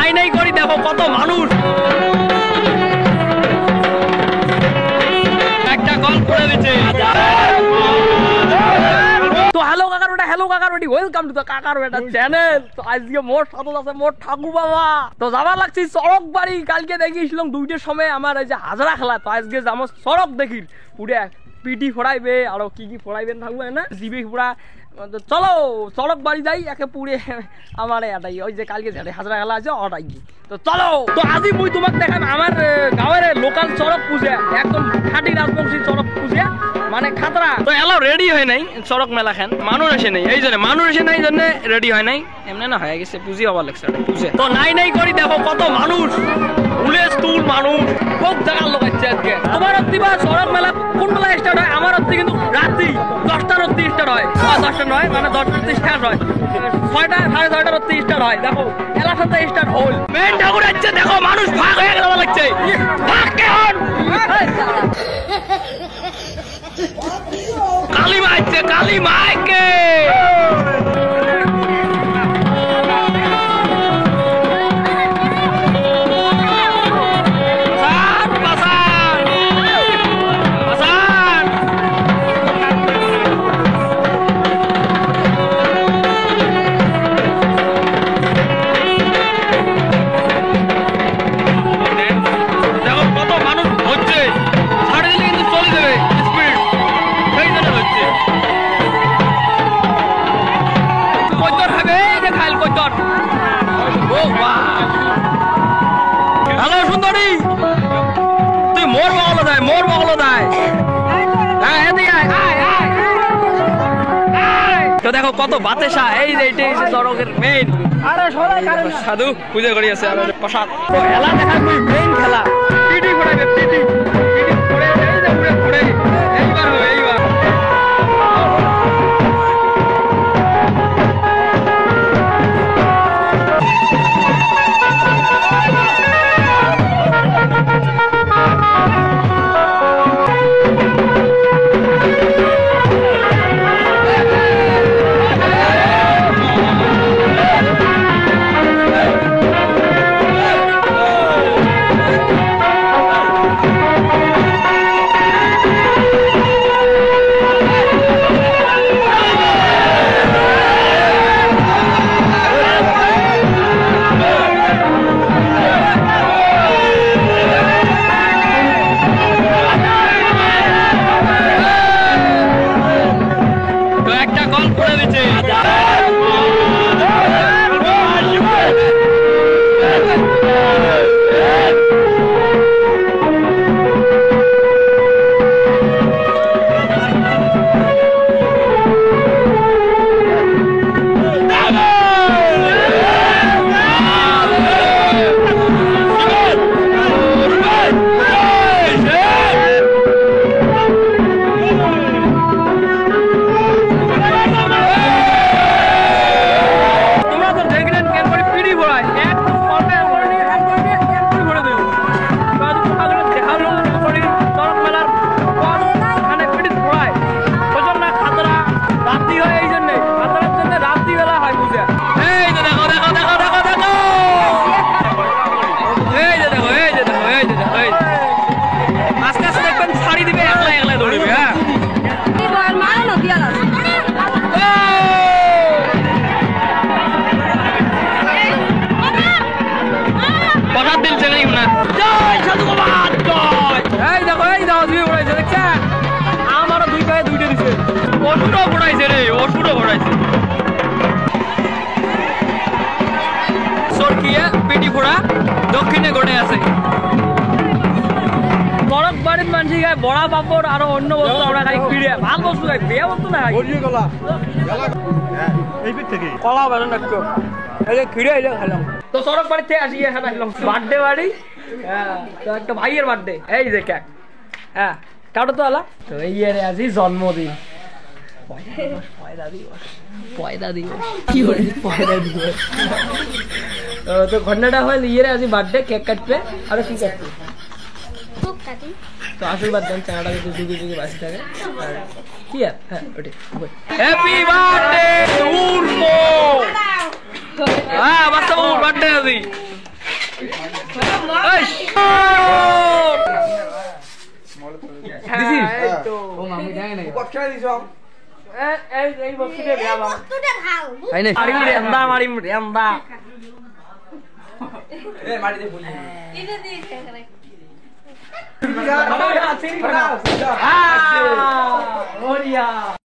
নাই নাই করি দেখো কত মানুষ একটা গল্প করে দিচ্ছে। তো হ্যালো কাকার বেটি ওয়েলকাম টু দ্য কাকার বেটা চ্যানেল। তো আজকে মোর সাথে আছে মোর ঠাকুর বাবা। তো যাবার লাগছি চড়ক বাড়ি। কালকে দেখিয়েছিলাম 2টার সময় আমার এই যে হাজরা খেলা। তো আজকে যাবো চড়ক দেখি পুরে পিটি ফোড়াইবে আর কি কি ফোড়াইবেন থাকবে না জিবি ফোড়া। চলো চড়ক বাড়ি যাই একে পুরে আমার এটাই ওই যে কালকে হাজরা খেলা আছে ওটাই। তো চলো তো আজি মুই তোমাক দেখাম আমার গাঁয়ের লোকাল চড়ক পুজো একদম খাঁটি রাজবংশী চড়ক পুজো মানে খাতরা। তো এলাও রেডি হয় নাই চড়ক মেলা খান মানুষ আসে নাই এই জন্য মানুষ আসে নাই জন্য রেডি হয় নাই এমনি না হয়ে গেছে পুজি হবার লাগছে পুজো। তো নাই নাই করি দেখো কত মানুষ উলেস তুল মানুষ খুব জায়গার লোক আছে আজকে। তোমার অব্দি বা চড়ক মেলা কোন বেলা স্টার্ট হয়? আমার অব্দি কিন্তু রাত্রি 10টার অব্দি স্টার্ট হয়। 10টা নয় মানে 10টার অব্দি স্টার্ট হয় 6টা 6:30টার অব্দি স্টার্ট হয়। দেখো এলার সাথে স্টার্ট হল মেন ঠাকুর আছে দেখো মানুষ ভাগ হয়ে গেল লাগছে ভাগ কেন কালী মা আছে কালী মাকে তো দেখো কত বাতেশা এই যে এইটাই চড়কের মেইন সাধু পূজা করি আছে প্রসাদ। তো খেলা দেখা মেইন খেলা পিটি ফোড়াইবে পিটি ফোড়ে ফোড়ে এইবার হবে এইবার দক্ষিণে ঘটে আছে চড়ক বাড়ির মানুষ খায় বড়া পাপড় আরো অন্য বস্তু আমরা খাই ফিরে ভাল বস্তু খাই বিয়ে বস্তু না কলা বেরো না এই যে খিড়ে এলে খেলাম। তো চড়ক বাড়ি থেকে আসি এখানে আসলাম বার্থডে বাড়ি। তো একটা ভাইয়ের বার্থডে এই যে কেক হ্যাঁ কাটো তো আলা। তো এই ইয়ারে আছি জন্মদিন পয়দা দিবস কি করে পয়দা দিবস। তো ঘন্টাটা হয় ইয়েরে আছি বার্থডে কেক কাটবে আর কি কাটবে তো আশীর্বাদ দেন চানাটা যদি যুগে যুগে বাঁচি থাকে আর কি আর হ্যাঁ ওটাই হ্যাপি বার্থডে উর্ফো হ্যাঁ বাচ্চা বার্থডে আছি মারিম